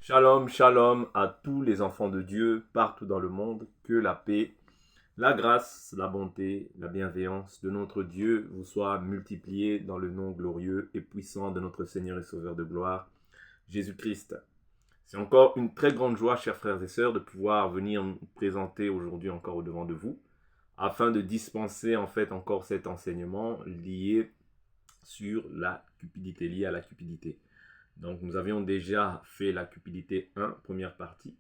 Shalom, shalom à tous les enfants de Dieu partout dans le monde. Que la paix, la grâce, la bonté, la bienveillance de notre Dieu vous soit multipliée dans le nom glorieux et puissant de notre Seigneur et Sauveur de gloire, Jésus-Christ. C'est encore une très grande joie, chers frères et sœurs, de pouvoir venir nous présenter aujourd'hui encore au devant de vous, afin de dispenser en fait encore cet enseignement lié sur la cupidité, lié à la cupidité. Donc nous avions déjà fait la cupidité 1, première partie.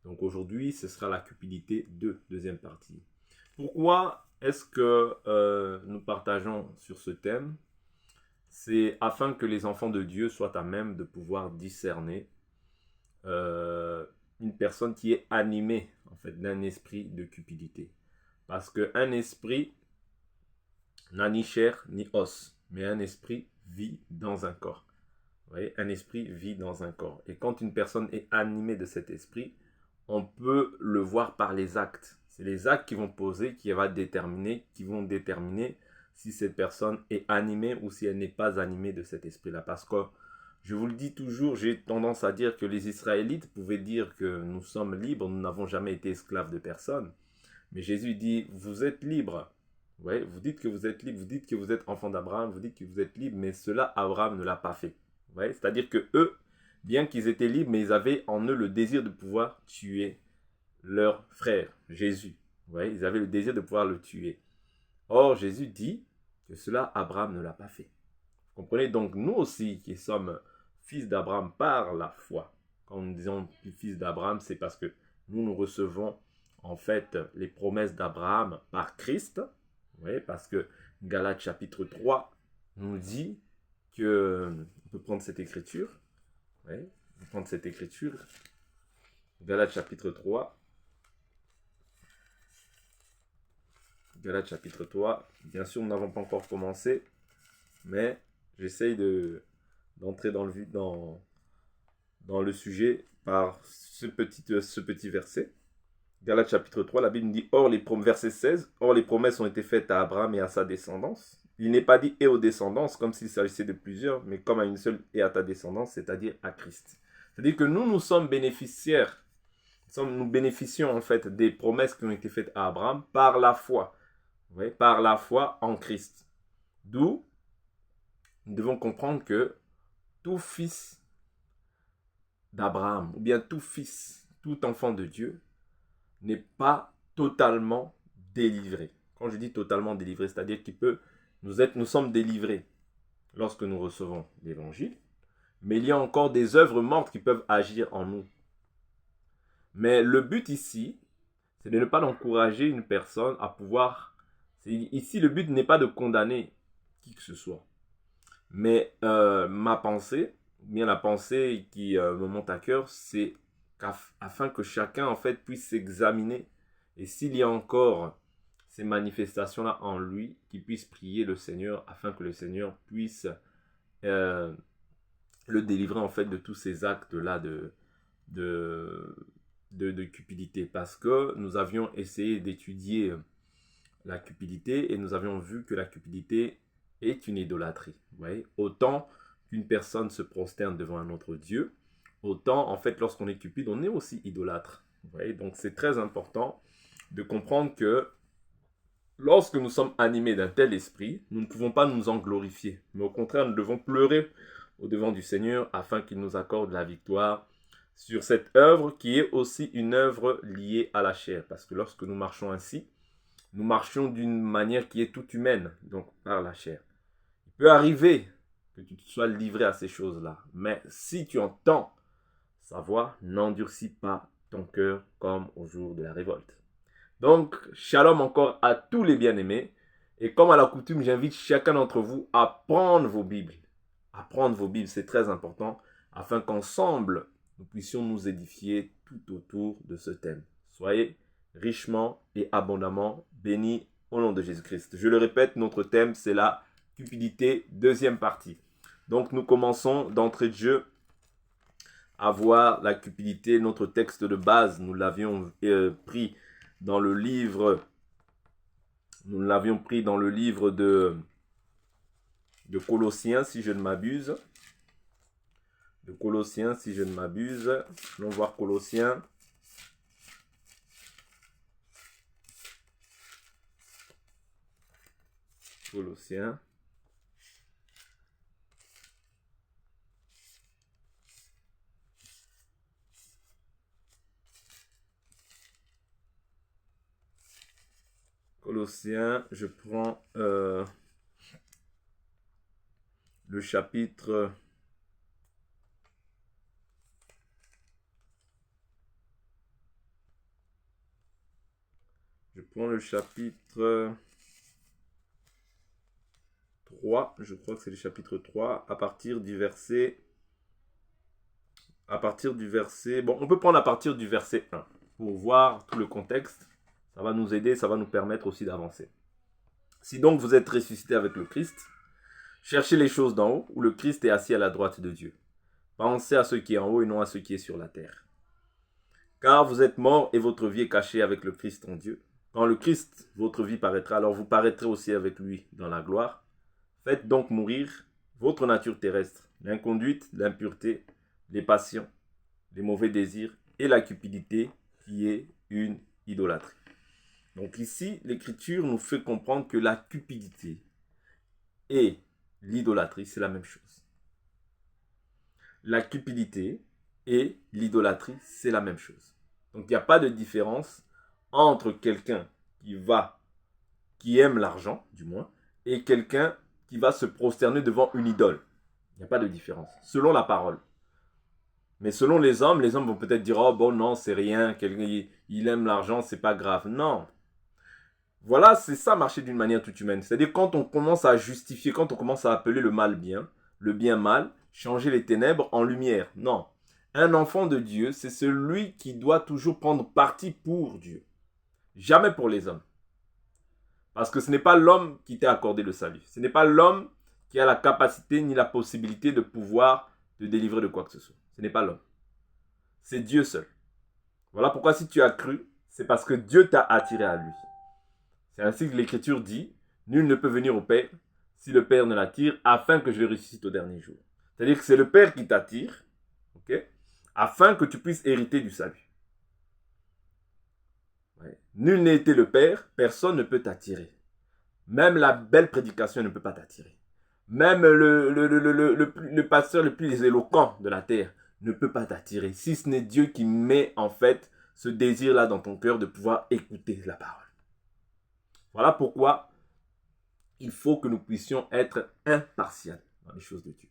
Donc aujourd'hui, ce sera la cupidité 2, deuxième partie. Pourquoi est-ce que nous partageons sur ce thème? C'est afin que les enfants de Dieu soient à même de pouvoir discerner une personne qui est animée en fait d'un esprit de cupidité. Parce qu'un esprit n'a ni chair ni os, mais un esprit vit dans un corps. Vous voyez, un esprit vit dans un corps. Et quand une personne est animée de cet esprit, on peut le voir par les actes. C'est les actes qui vont poser, qui vont déterminer si cette personne est animée ou si elle n'est pas animée de cet esprit-là. Parce que, je vous le dis toujours, j'ai tendance à dire que les Israélites pouvaient dire que nous sommes libres, nous n'avons jamais été esclaves de personne. Mais Jésus dit, vous êtes libres. Ouais, vous dites que vous êtes libre, vous dites que vous êtes enfant d'Abraham, vous dites que vous êtes libre, mais cela, Abraham ne l'a pas fait. Ouais, c'est-à-dire que eux, bien qu'ils étaient libres, mais ils avaient en eux le désir de pouvoir tuer leur frère, Jésus. Ouais, ils avaient le désir de pouvoir le tuer. Or, Jésus dit que cela, Abraham ne l'a pas fait. Vous comprenez? Donc, nous aussi, qui sommes fils d'Abraham par la foi, quand nous disons fils d'Abraham, c'est parce que nous recevons en fait les promesses d'Abraham par Christ. Oui, parce que Galates chapitre 3 nous dit que, on peut prendre cette écriture, oui, on peut prendre cette écriture, Galates chapitre 3, Galates chapitre 3, bien sûr nous n'avons pas encore commencé, mais j'essaye d'entrer dans le sujet par ce petit verset. Galates chapitre 3, la Bible nous dit, verset 16, or les promesses ont été faites à Abraham et à sa descendance. Il n'est pas dit et aux descendances, comme s'il s'agissait de plusieurs, mais comme à une seule et à ta descendance, c'est-à-dire à Christ. C'est-à-dire que nous sommes bénéficiaires, nous bénéficions en fait des promesses qui ont été faites à Abraham par la foi. Oui, par la foi en Christ. D'où nous devons comprendre que tout fils d'Abraham, ou bien tout fils, tout enfant de Dieu, n'est pas totalement délivré. Quand je dis totalement délivré, c'est-à-dire nous sommes délivrés lorsque nous recevons l'évangile, mais il y a encore des œuvres mortes qui peuvent agir en nous. Mais le but ici, c'est de ne pas encourager une personne à pouvoir... Ici, le but n'est pas de condamner qui que ce soit. Mais ma pensée, bien la pensée qui me monte à cœur, c'est afin que chacun en fait puisse s'examiner. Et s'il y a encore ces manifestations-là en lui, qu'il puisse prier le Seigneur afin que le Seigneur puisse le délivrer en fait de tous ces actes-là de cupidité. Parce que nous avions essayé d'étudier la cupidité et nous avions vu que la cupidité est une idolâtrie. Vous voyez? Autant qu'une personne se prosterne devant un autre Dieu, autant en fait lorsqu'on est cupide, on est aussi idolâtre. Vous voyez? Donc c'est très important de comprendre que lorsque nous sommes animés d'un tel esprit, nous ne pouvons pas nous en glorifier, mais au contraire, nous devons pleurer au devant du Seigneur afin qu'il nous accorde la victoire sur cette œuvre qui est aussi une œuvre liée à la chair. Parce que lorsque nous marchons ainsi, nous marchions d'une manière qui est toute humaine, donc par la chair. Il peut arriver que tu sois livré à ces choses-là, mais si tu entends sa voix, n'endurcis pas ton cœur comme au jour de la révolte. Donc, shalom encore à tous les bien-aimés. Et comme à la coutume, j'invite chacun d'entre vous à prendre vos Bibles. À prendre vos Bibles, c'est très important, afin qu'ensemble, nous puissions nous édifier tout autour de ce thème. Soyez richement et abondamment bénis au nom de Jésus-Christ. Je le répète, notre thème, c'est la cupidité, deuxième partie. Donc, nous commençons d'entrée de jeu à voir la cupidité. Notre texte de base, nous l'avions pris dans le livre, de Colossiens, si je ne m'abuse. de Colossiens, si je ne m'abuse. Allons voir Colossiens. Colossiens. Colossiens, je prends le chapitre... Je prends le chapitre 3, je crois que c'est le chapitre 3, à partir du verset... Bon, on peut prendre à partir du verset 1 pour voir tout le contexte. Ça va nous aider, ça va nous permettre aussi d'avancer. Si donc vous êtes ressuscité avec le Christ, cherchez les choses d'en haut, où le Christ est assis à la droite de Dieu. Pensez à ce qui est en haut et non à ce qui est sur la terre. Car vous êtes morts et votre vie est cachée avec le Christ en Dieu. Quand le Christ, votre vie paraîtra, alors vous paraîtrez aussi avec lui dans la gloire. Faites donc mourir votre nature terrestre, l'inconduite, l'impureté, les passions, les mauvais désirs et la cupidité qui est une idolâtrie. Donc ici, l'Écriture nous fait comprendre que la cupidité et l'idolâtrie, c'est la même chose. La cupidité et l'idolâtrie, c'est la même chose. Donc il n'y a pas de différence entre quelqu'un qui aime l'argent, du moins, et quelqu'un qui va se prosterner devant une idole. Il n'y a pas de différence, selon la parole. Mais selon les hommes vont peut-être dire « Oh bon, non, c'est rien, il aime l'argent, c'est pas grave. » Non. Voilà, c'est ça marcher d'une manière toute humaine. C'est-à-dire quand on commence à justifier, quand on commence à appeler le mal bien, le bien mal, changer les ténèbres en lumière. Non. Un enfant de Dieu, c'est celui qui doit toujours prendre parti pour Dieu. Jamais pour les hommes. Parce que ce n'est pas l'homme qui t'a accordé le salut. Ce n'est pas l'homme qui a la capacité ni la possibilité de pouvoir te délivrer de quoi que ce soit. Ce n'est pas l'homme. C'est Dieu seul. Voilà pourquoi si tu as cru, c'est parce que Dieu t'a attiré à lui. C'est ainsi que l'Écriture dit, nul ne peut venir au Père si le Père ne l'attire, afin que je le ressuscite au dernier jour. C'est-à-dire que c'est le Père qui t'attire, okay, afin que tu puisses hériter du salut. Ouais. Nul n'est été le Père, personne ne peut t'attirer. Même la belle prédication ne peut pas t'attirer. Même le pasteur le plus éloquent de la terre ne peut pas t'attirer. Si ce n'est Dieu qui met en fait ce désir-là dans ton cœur de pouvoir écouter la parole. Voilà pourquoi il faut que nous puissions être impartials dans les choses de Dieu.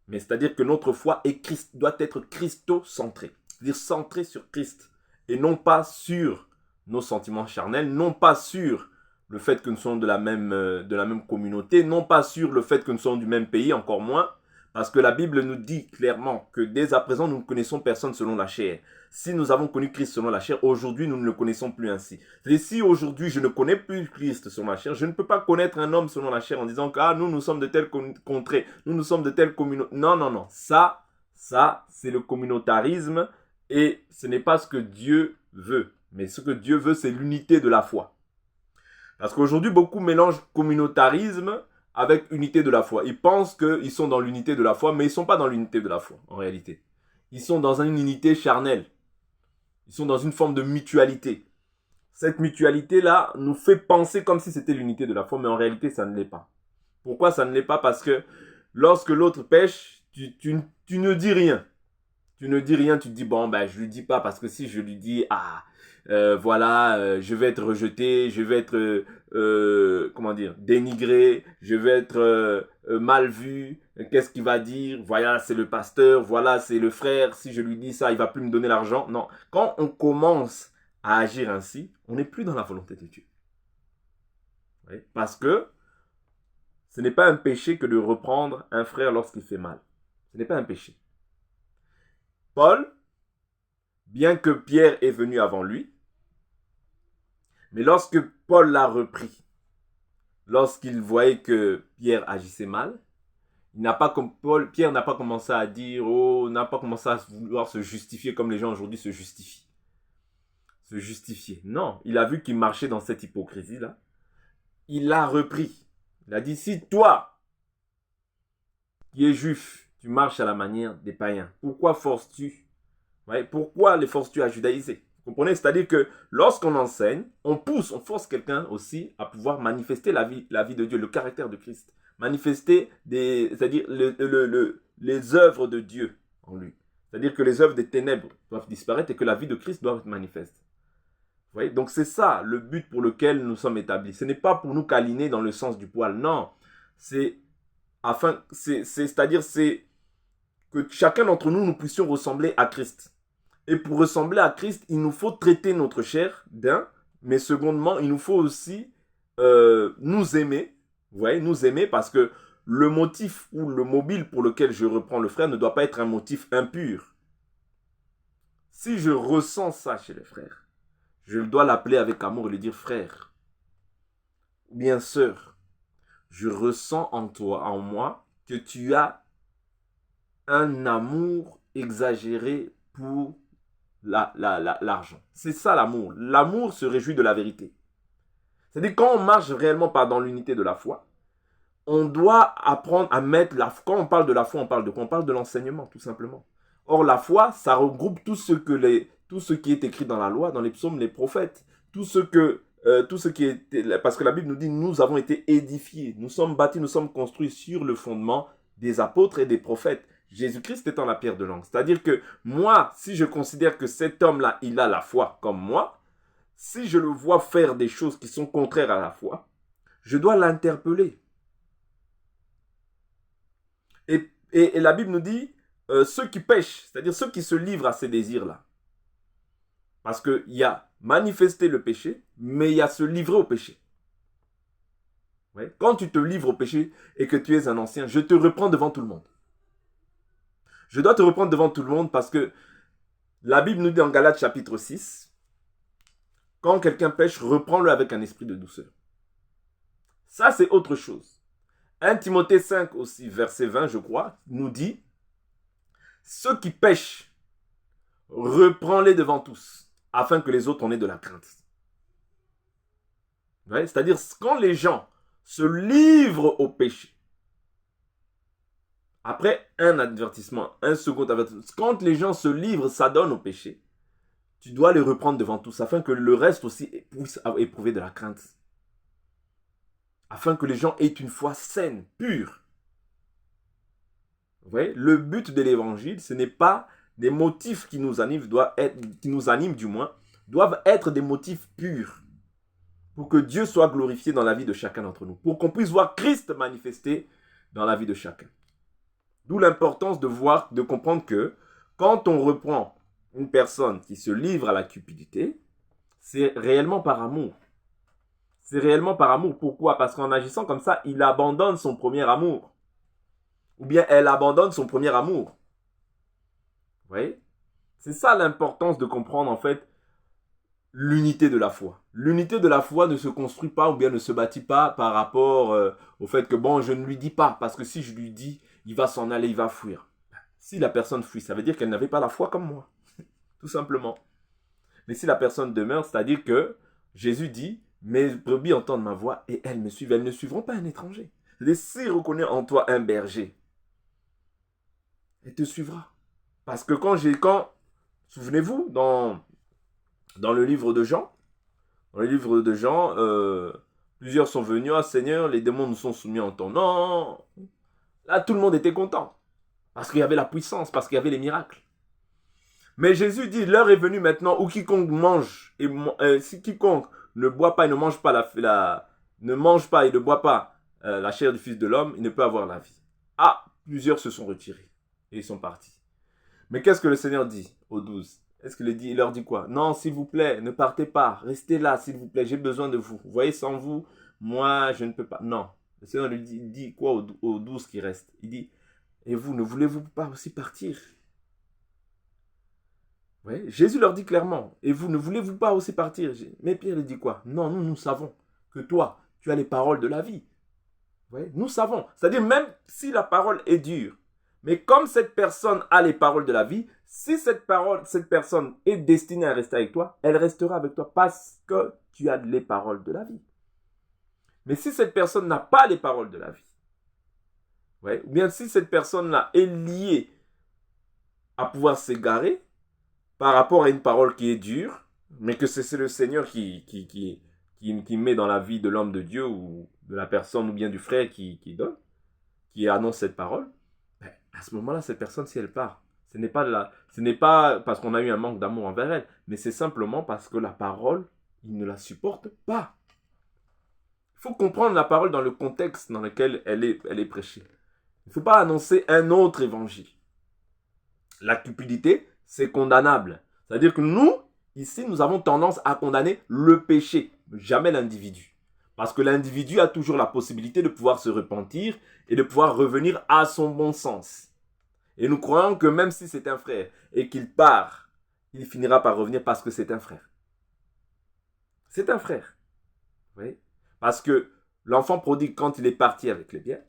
Mais c'est-à-dire que notre foi doit être christocentrée. C'est-à-dire centrée sur Christ. Et non pas sur nos sentiments charnels, non pas sur le fait que nous sommes de la même communauté, non pas sur le fait que nous sommes du même pays, encore moins. Parce que la Bible nous dit clairement que dès à présent, nous ne connaissons personne selon la chair. Si nous avons connu Christ selon la chair, aujourd'hui, nous ne le connaissons plus ainsi. Et si aujourd'hui, je ne connais plus Christ selon la chair, je ne peux pas connaître un homme selon la chair en disant que nous sommes de telle contrée, nous sommes de telle communauté. Non, non, non. Ça, c'est le communautarisme et ce n'est pas ce que Dieu veut. Mais ce que Dieu veut, c'est l'unité de la foi. Parce qu'aujourd'hui, beaucoup mélangent communautarisme avec unité de la foi. Ils pensent qu'ils sont dans l'unité de la foi, mais ils ne sont pas dans l'unité de la foi, en réalité. Ils sont dans une unité charnelle. Ils sont dans une forme de mutualité. Cette mutualité-là nous fait penser comme si c'était l'unité de la foi, mais en réalité, ça ne l'est pas. Pourquoi ça ne l'est pas? Parce que lorsque l'autre pêche, tu ne dis rien. Tu ne dis rien, tu te dis, bon, ben, je ne lui dis pas, parce que si je lui dis, je vais être rejeté, je vais être, dénigré, je vais être mal vu, qu'est-ce qu'il va dire? Voilà, c'est le pasteur, voilà, c'est le frère, si je lui dis ça, il va plus me donner l'argent. Non, quand on commence à agir ainsi, on n'est plus dans la volonté de Dieu. Oui, parce que ce n'est pas un péché que de reprendre un frère lorsqu'il fait mal. Ce n'est pas un péché. Paul, bien que Pierre est venu avant lui, mais lorsque Paul l'a repris, lorsqu'il voyait que Pierre agissait mal, Pierre n'a pas commencé à dire, n'a pas commencé à vouloir se justifier comme les gens aujourd'hui se justifient. Se justifier. Non, il a vu qu'il marchait dans cette hypocrisie-là. Il l'a repris. Il a dit, si toi, qui es juif, tu marches à la manière des païens. Pourquoi forces-tu? Ouais, pourquoi les forces-tu à judaïser? Vous comprenez? C'est-à-dire que lorsqu'on enseigne, on pousse, on force quelqu'un aussi à pouvoir manifester la vie de Dieu, le caractère de Christ. Manifester c'est-à-dire les œuvres de Dieu en lui. C'est-à-dire que les œuvres des ténèbres doivent disparaître et que la vie de Christ doit être manifeste. Vous voyez? Donc c'est ça le but pour lequel nous sommes établis. Ce n'est pas pour nous câliner dans le sens du poil, non. C'est-à-dire que chacun d'entre nous, nous puissions ressembler à Christ. Et pour ressembler à Christ, il nous faut traiter notre chair d'un, mais secondement, il nous faut aussi nous aimer. Vous voyez, nous aimer parce que le motif ou le mobile pour lequel je reprends le frère ne doit pas être un motif impur. Si je ressens ça chez les frères, je dois l'appeler avec amour et lui dire frère, ou bien sœur, je ressens en toi, en moi, que tu as un amour exagéré pour l'argent. C'est ça l'amour. L'amour se réjouit de la vérité. C'est-à-dire quand on marche réellement dans l'unité de la foi, on doit apprendre à mettre quand on parle de la foi, on parle de quoi? On parle de l'enseignement, tout simplement. Or, la foi, ça regroupe tout ce qui est écrit dans la loi, dans les psaumes, les prophètes, tout ce qui est, parce que la Bible nous dit, nous avons été édifiés, nous sommes bâtis, nous sommes construits sur le fondement des apôtres et des prophètes. Jésus-Christ étant la pierre de langue. C'est-à-dire que moi, si je considère que cet homme-là, il a la foi comme moi, si je le vois faire des choses qui sont contraires à la foi, je dois l'interpeller. Et la Bible nous dit, ceux qui pêchent, c'est-à-dire ceux qui se livrent à ces désirs-là. Parce qu'il y a manifester le péché, mais il y a se livrer au péché. Ouais. Quand tu te livres au péché et que tu es un ancien, je te reprends devant tout le monde. Je dois te reprendre devant tout le monde parce que la Bible nous dit en Galates chapitre 6, quand quelqu'un pêche, reprends-le avec un esprit de douceur. Ça, c'est autre chose. 1 Timothée 5 aussi, verset 20, je crois, nous dit, ceux qui pêchent, reprends-les devant tous, afin que les autres en aient de la crainte. Ouais, c'est-à-dire, quand les gens se livrent au péché, après un avertissement, un second avertissement, quand les gens se livrent, s'adonnent au péché, tu dois les reprendre devant tous, afin que le reste aussi puisse éprouver de la crainte. Afin que les gens aient une foi saine, pure. Vous voyez, le but de l'évangile, ce n'est pas des motifs qui nous animent, doivent être des motifs purs. Pour que Dieu soit glorifié dans la vie de chacun d'entre nous. Pour qu'on puisse voir Christ manifesté dans la vie de chacun. D'où l'importance de comprendre que quand on reprend une personne qui se livre à la cupidité, c'est réellement par amour. C'est réellement par amour. Pourquoi? Parce qu'en agissant comme ça, il abandonne son premier amour. Ou bien elle abandonne son premier amour. Vous voyez? C'est ça l'importance de comprendre en fait l'unité de la foi. L'unité de la foi ne se construit pas ou bien ne se bâtit pas par rapport au fait que bon, je ne lui dis pas. Parce que si je lui dis, il va s'en aller, il va fuir. Si la personne fuit, ça veut dire qu'elle n'avait pas la foi comme moi. Tout simplement. Mais si la personne demeure, c'est-à-dire que Jésus dit, mes brebis entendent ma voix et elles me suivent. Elles ne suivront pas un étranger. C'est-à-dire, s'il reconnaît en toi un berger, elle te suivra. Parce que souvenez-vous, dans le livre de Jean, plusieurs sont venus, ah Seigneur, les démons nous sont soumis en ton nom. Là, tout le monde était content. Parce qu'il y avait la puissance, parce qu'il y avait les miracles. Mais Jésus dit, l'heure est venue maintenant où quiconque mange, si quiconque ne boit pas et ne mange pas ne mange pas et ne boit pas la chair du Fils de l'homme, il ne peut avoir la vie. Ah, plusieurs se sont retirés et ils sont partis. Mais qu'est-ce que le Seigneur dit aux 12? Il leur dit quoi? Non, s'il vous plaît, ne partez pas. Restez là, s'il vous plaît. J'ai besoin de vous. Vous voyez, sans vous, moi, je ne peux pas. Non. Le Seigneur lui dit quoi aux 12 qui restent? Il dit, et vous, ne voulez-vous pas aussi partir? Vous voyez? Jésus leur dit clairement, et vous, ne voulez-vous pas aussi partir? Mais Pierre, il dit quoi? Non, nous savons que toi, tu as les paroles de la vie. Vous voyez? Nous savons. C'est-à-dire, même si la parole est dure, mais comme cette personne a les paroles de la vie, si cette personne est destinée à rester avec toi, elle restera avec toi parce que tu as les paroles de la vie. Mais si cette personne n'a pas les paroles de la vie, Ouais. Ou bien si cette personne-là est liée à pouvoir s'égarer par rapport à une parole qui est dure, mais que c'est le Seigneur qui met dans la vie de l'homme de Dieu ou de la personne ou bien du frère qui donne, qui annonce cette parole, ben, à ce moment-là, cette personne, si elle part, ce n'est pas parce qu'on a eu un manque d'amour envers elle, mais c'est simplement parce que la parole, il ne la supporte pas. Il faut comprendre la parole dans le contexte dans lequel elle est prêchée. Il ne faut pas annoncer un autre évangile. La cupidité, c'est condamnable. C'est-à-dire que nous, ici, nous avons tendance à condamner le péché, jamais l'individu. Parce que l'individu a toujours la possibilité de pouvoir se repentir et de pouvoir revenir à son bon sens. Et nous croyons que même si c'est un frère et qu'il part, il finira par revenir parce que c'est un frère. C'est un frère. Oui. Parce que l'enfant prodigue, quand il est parti avec les biens,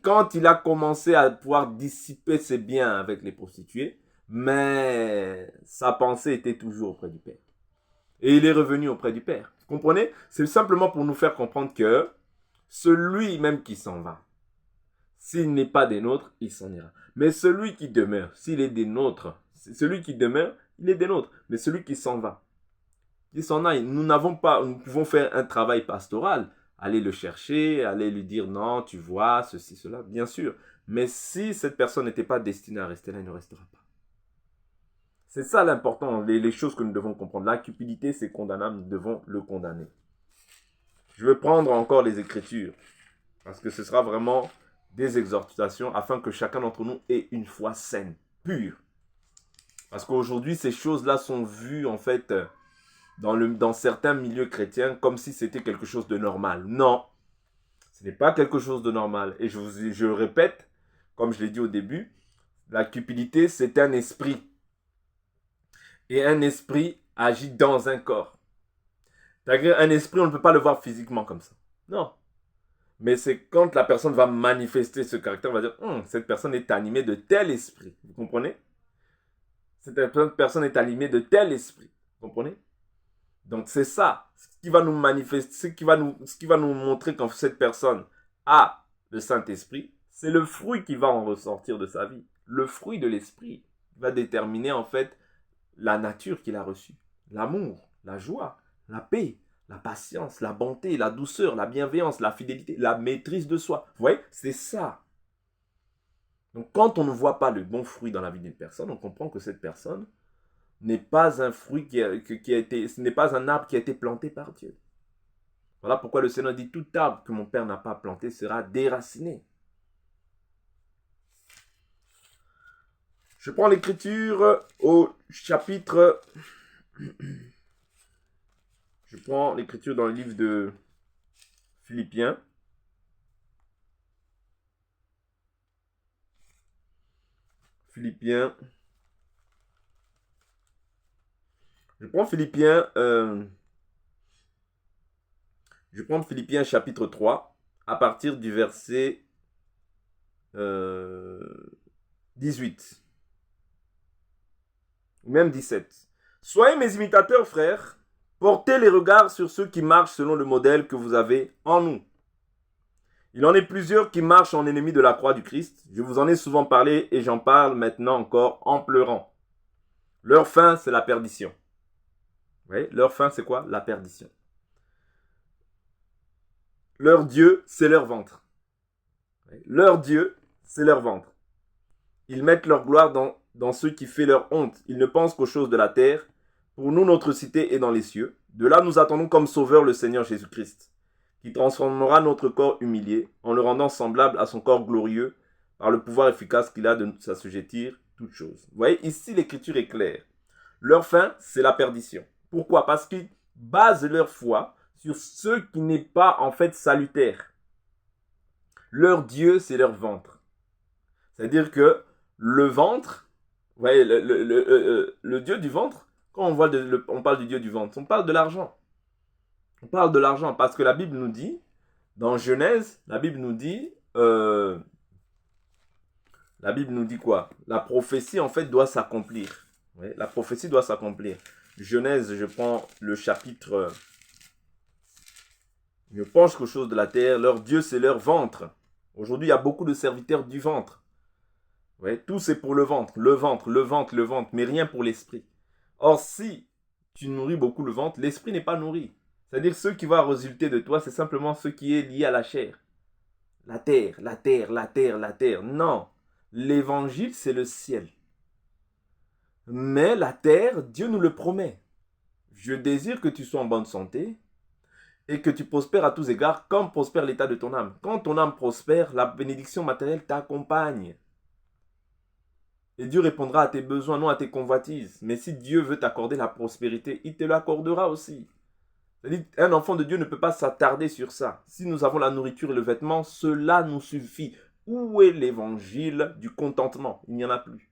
quand il a commencé à pouvoir dissiper ses biens avec les prostituées, mais sa pensée était toujours auprès du Père. Et il est revenu auprès du Père. Vous comprenez? C'est simplement pour nous faire comprendre que celui même qui s'en va, s'il n'est pas des nôtres, il s'en ira. Mais celui qui demeure, s'il est des nôtres, celui qui demeure, il est des nôtres. Mais celui qui s'en va, il s'en aille. Nous pouvons faire un travail pastoral, aller le chercher, aller lui dire non, tu vois, ceci, cela, bien sûr. Mais si cette personne n'était pas destinée à rester là, elle ne restera pas. C'est ça l'important, les choses que nous devons comprendre. La cupidité, c'est condamnable, nous devons le condamner. Je vais prendre encore les Écritures, parce que ce sera vraiment des exhortations afin que chacun d'entre nous ait une foi saine, pure. Parce qu'aujourd'hui, ces choses-là sont vues, en fait, dans certains milieux chrétiens, comme si c'était quelque chose de normal. Non, ce n'est pas quelque chose de normal. Et je le répète, comme je l'ai dit au début, la cupidité, c'est un esprit. Et un esprit agit dans un corps. C'est-à-dire, un esprit, on ne peut pas le voir physiquement comme ça. Non. Mais c'est quand la personne va manifester ce caractère, on va dire, cette personne est animée de tel esprit. Vous comprenez? Cette personne est animée de tel esprit. Vous comprenez? Donc c'est ça, ce qui va nous manifester, ce qui va nous montrer quand cette personne a le Saint-Esprit, c'est le fruit qui va en ressortir de sa vie. Le fruit de l'esprit va déterminer en fait la nature qu'il a reçue. L'amour, la joie, la paix, la patience, la bonté, la douceur, la bienveillance, la fidélité, la maîtrise de soi. Vous voyez, c'est ça. Donc quand on ne voit pas le bon fruit dans la vie d'une personne, on comprend que cette personne n'est pas un fruit ce n'est pas un arbre qui a été planté par Dieu. Voilà pourquoi le Seigneur dit, tout arbre que mon Père n'a pas planté sera déraciné. Je prends l'écriture au chapitre... Je prends l'écriture dans le livre de Philippiens. Je prends Philippiens chapitre 3 à partir du verset 18 ou même 17. Soyez mes imitateurs, frères, portez les regards sur ceux qui marchent selon le modèle que vous avez en nous. Il en est plusieurs qui marchent en ennemis de la croix du Christ. Je vous en ai souvent parlé et j'en parle maintenant encore en pleurant. Leur fin, c'est la perdition. Vous voyez, leur fin, c'est quoi? La perdition. Leur Dieu, c'est leur ventre. Leur Dieu, c'est leur ventre. Ils mettent leur gloire dans ce qui fait leur honte. Ils ne pensent qu'aux choses de la terre. Pour nous, notre cité est dans les cieux. De là, nous attendons comme sauveur le Seigneur Jésus-Christ, qui transformera notre corps humilié en le rendant semblable à son corps glorieux par le pouvoir efficace qu'il a de s'assujettir toutes choses. Vous voyez, ici, l'écriture est claire. Leur fin, c'est la perdition. Pourquoi? Parce qu'ils basent leur foi sur ce qui n'est pas en fait salutaire. Leur Dieu, c'est leur ventre. C'est-à-dire que le ventre, vous voyez, le Dieu du ventre, quand on parle du Dieu du ventre, on parle de l'argent. On parle de l'argent parce que la Bible nous dit, dans Genèse, la Bible nous dit quoi? La prophétie, en fait, doit s'accomplir. Oui, la prophétie doit s'accomplir. Genèse, je prends le chapitre... Je penche aux choses de la terre. Leur Dieu, c'est leur ventre. Aujourd'hui, il y a beaucoup de serviteurs du ventre. Ouais, tout c'est pour le ventre, le ventre, le ventre, le ventre, mais rien pour l'esprit. Or, si tu nourris beaucoup le ventre, l'esprit n'est pas nourri. C'est-à-dire, ce qui va résulter de toi, c'est simplement ce qui est lié à la chair. La terre, la terre, la terre, la terre. Non. L'évangile, c'est le ciel. Mais la terre, Dieu nous le promet. Je désire que tu sois en bonne santé et que tu prospères à tous égards comme prospère l'état de ton âme. Quand ton âme prospère, la bénédiction matérielle t'accompagne. Et Dieu répondra à tes besoins, non à tes convoitises. Mais si Dieu veut t'accorder la prospérité, il te l'accordera aussi. C'est-à-dire, un enfant de Dieu ne peut pas s'attarder sur ça. Si nous avons la nourriture et le vêtement, cela nous suffit. Où est l'évangile du contentement? Il n'y en a plus.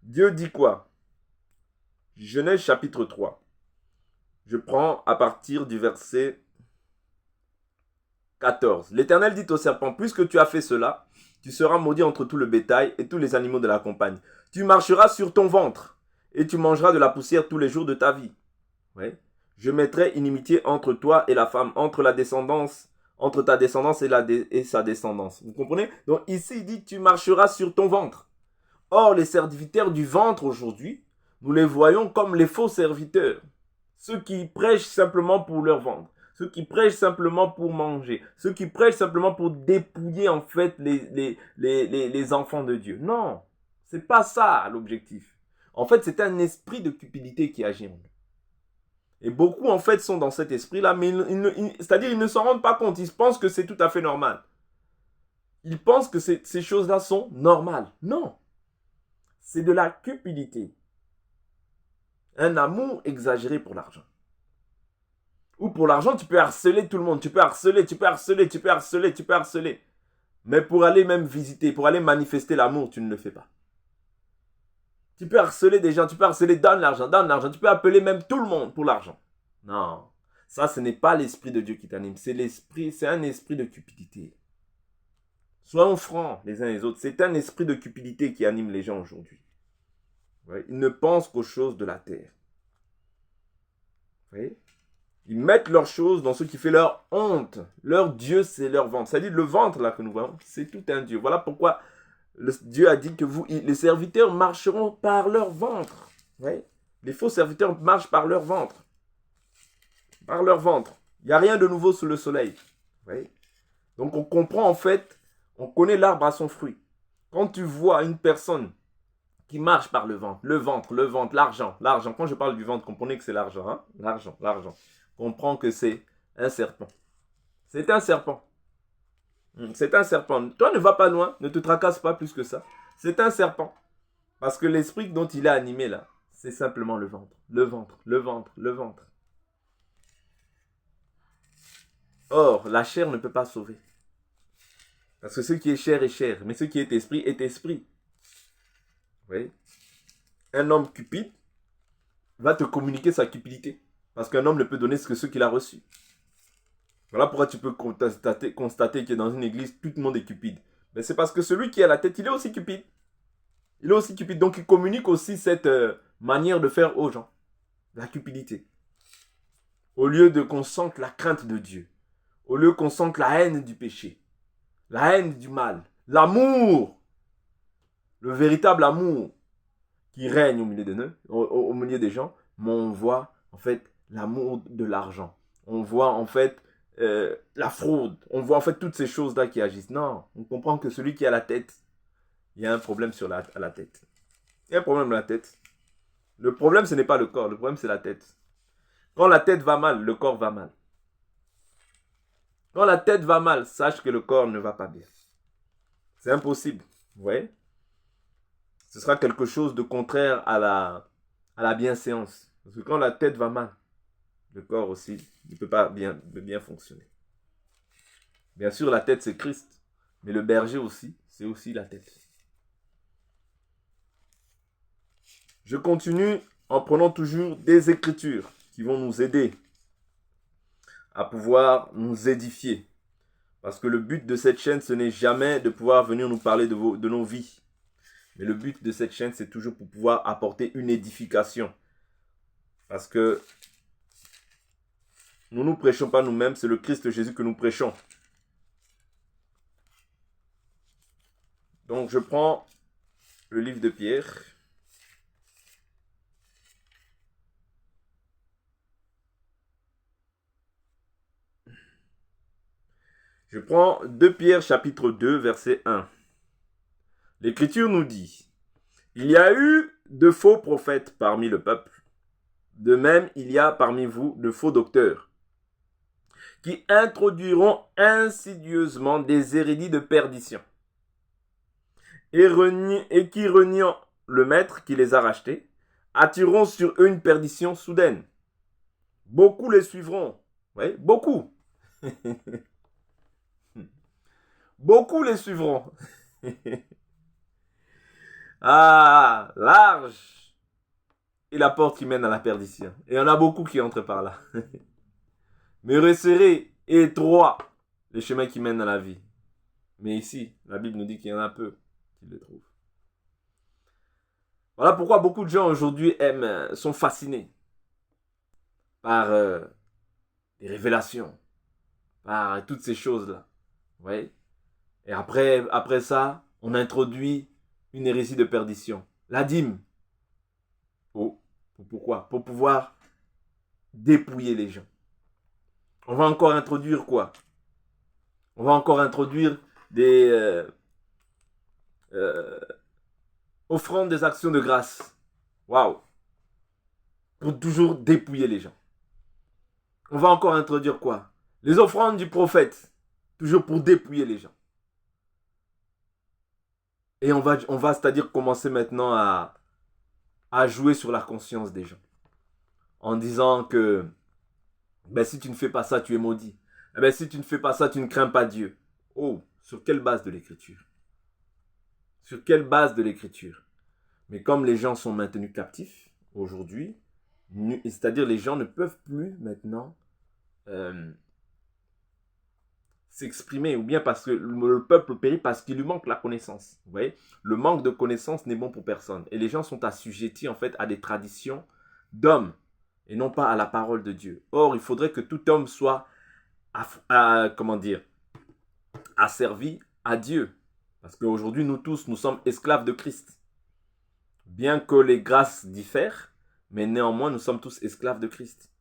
Dieu dit quoi? Genèse chapitre 3. Je prends à partir du verset 14. L'Éternel dit au serpent, puisque tu as fait cela, tu seras maudit entre tout le bétail et tous les animaux de la campagne. Tu marcheras sur ton ventre et tu mangeras de la poussière tous les jours de ta vie. Ouais. Je mettrai inimitié entre toi et la femme, entre ta descendance et sa descendance. Vous comprenez? Donc ici, il dit, tu marcheras sur ton ventre. Or, les serviteurs du ventre aujourd'hui, nous les voyons comme les faux serviteurs. Ceux qui prêchent simplement pour leur ventre. Ceux qui prêchent simplement pour manger. Ceux qui prêchent simplement pour dépouiller en fait les enfants de Dieu. Non, c'est pas ça l'objectif. En fait, c'est un esprit de cupidité qui agit en nous. Et beaucoup, en fait, sont dans cet esprit-là, mais c'est-à-dire ils ne s'en rendent pas compte. Ils pensent que c'est tout à fait normal. Ils pensent que ces choses-là sont normales. Non. C'est de la cupidité. Un amour exagéré pour l'argent. Ou pour l'argent, tu peux harceler tout le monde. Tu peux harceler. Mais pour aller même visiter, pour aller manifester l'amour, tu ne le fais pas. Tu peux harceler des gens, tu peux harceler, donne l'argent. Tu peux appeler même tout le monde pour l'argent. Non. Ça, ce n'est pas l'esprit de Dieu qui t'anime. C'est un esprit de cupidité. Soyons francs les uns les autres. C'est un esprit de cupidité qui anime les gens aujourd'hui. Ouais, ils ne pensent qu'aux choses de la terre. Vous voyez? Ils mettent leurs choses dans ce qui fait leur honte. Leur Dieu, c'est leur ventre. C'est-à-dire le ventre là que nous voyons, c'est tout un Dieu. Voilà pourquoi Dieu a dit que les serviteurs marcheront par leur ventre. Ouais. Les faux serviteurs marchent par leur ventre. Par leur ventre. Il n'y a rien de nouveau sous le soleil. Ouais. Donc on comprend en fait, on connaît l'arbre à son fruit. Quand tu vois une personne qui marche par le ventre, l'argent. Quand je parle du ventre, comprenez que c'est l'argent. Hein? L'argent. Comprends que c'est un serpent. C'est un serpent. C'est un serpent. Toi, ne va pas loin, ne te tracasse pas plus que ça. C'est un serpent. Parce que l'esprit dont il est animé là, c'est simplement le ventre. Le ventre. Or, la chair ne peut pas sauver. Parce que ce qui est chair est chair, mais ce qui est esprit est esprit. Vous voyez? Un homme cupide va te communiquer sa cupidité. Parce qu'un homme ne peut donner que ce qu'il a reçu. Voilà pourquoi tu peux constater que dans une église, tout le monde est cupide. Mais c'est parce que celui qui a la tête, il est aussi cupide. Donc il communique aussi cette manière de faire aux gens. La cupidité. Au lieu de qu'on sente la crainte de Dieu. Au lieu qu'on sente la haine du péché. La haine du mal. L'amour. Le véritable amour qui règne au milieu de nous, au milieu des gens. Mais on voit en fait l'amour de l'argent. On voit en fait la fraude. On voit en fait toutes ces choses-là qui agissent. Non, on comprend que celui qui a la tête, il y a un problème à la tête. Il y a un problème à la tête. Le problème, ce n'est pas le corps. Le problème, c'est la tête. Quand la tête va mal, le corps va mal. Quand la tête va mal, sache que le corps ne va pas bien. C'est impossible. Vous voyez? Ce sera quelque chose de contraire à la bienséance. Parce que quand la tête va mal, le corps aussi ne peut pas bien fonctionner. Bien sûr, la tête, c'est Christ. Mais le berger aussi, c'est aussi la tête. Je continue en prenant toujours des écritures qui vont nous aider à pouvoir nous édifier. Parce que le but de cette chaîne, ce n'est jamais de pouvoir venir nous parler de nos vies. Mais le but de cette chaîne, c'est toujours pour pouvoir apporter une édification. Parce que nous ne prêchons pas nous-mêmes, c'est le Christ Jésus que nous prêchons. Donc, je prends le livre de Pierre. Je prends 2 Pierre chapitre 2, verset 1. L'Écriture nous dit, « Il y a eu de faux prophètes parmi le peuple. De même, il y a parmi vous de faux docteurs qui introduiront insidieusement des hérédies de perdition et qui, reniant le maître qui les a rachetés, attireront sur eux une perdition soudaine. Beaucoup les suivront. » Oui, beaucoup. Beaucoup les suivront. Ah, large est la porte qui mène à la perdition. Et il y en a beaucoup qui entrent par là. Mais resserré et étroit les chemins qui mènent à la vie. Mais ici, la Bible nous dit qu'il y en a peu qui le trouvent. Voilà pourquoi beaucoup de gens aujourd'hui sont fascinés par les révélations, par toutes ces choses-là. Vous voyez? Et après ça, on introduit une hérésie de perdition. La dîme. Oh, pourquoi? Pour pouvoir dépouiller les gens. On va encore introduire quoi? On va encore introduire des offrandes des actions de grâce. Waouh! Pour toujours dépouiller les gens. On va encore introduire quoi? Les offrandes du prophète. Toujours pour dépouiller les gens. Et on va c'est-à-dire commencer maintenant à jouer sur la conscience des gens. En disant que si tu ne fais pas ça, tu es maudit. Si tu ne fais pas ça, tu ne crains pas Dieu. Oh, sur quelle base de l'écriture? Sur quelle base de l'écriture? Mais comme les gens sont maintenus captifs aujourd'hui, c'est-à-dire les gens ne peuvent plus maintenant s'exprimer, ou bien parce que le peuple périt parce qu'il lui manque la connaissance. Vous voyez, le manque de connaissance n'est bon pour personne. Et les gens sont assujettis en fait à des traditions d'hommes et non pas à la parole de Dieu. Or, il faudrait que tout homme soit asservi à Dieu. Parce qu'aujourd'hui, nous tous, nous sommes esclaves de Christ. Bien que les grâces diffèrent, mais néanmoins, nous sommes tous esclaves de Christ.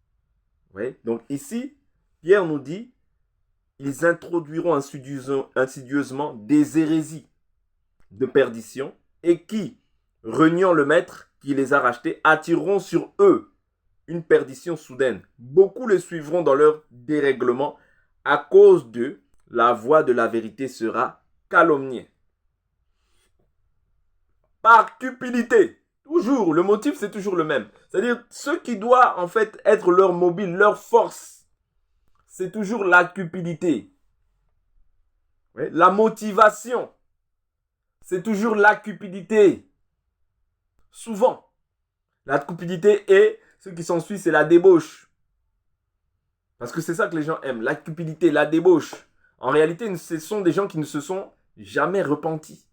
Vous voyez? Donc ici, Pierre nous dit, ils introduiront insidieusement des hérésies de perdition et qui, reniant le maître qui les a rachetés, attireront sur eux une perdition soudaine. Beaucoup les suivront dans leur dérèglement. À cause d'eux, la voie de la vérité sera calomniée. Par cupidité. Toujours, le motif c'est toujours le même. C'est-à-dire, ce qui doit en fait être leur mobile, leur force, c'est toujours la cupidité. Oui, la motivation, c'est toujours la cupidité. Souvent, la cupidité et ce qui s'ensuit, c'est la débauche. Parce que c'est ça que les gens aiment, la cupidité, la débauche. En réalité, ce sont des gens qui ne se sont jamais repentis.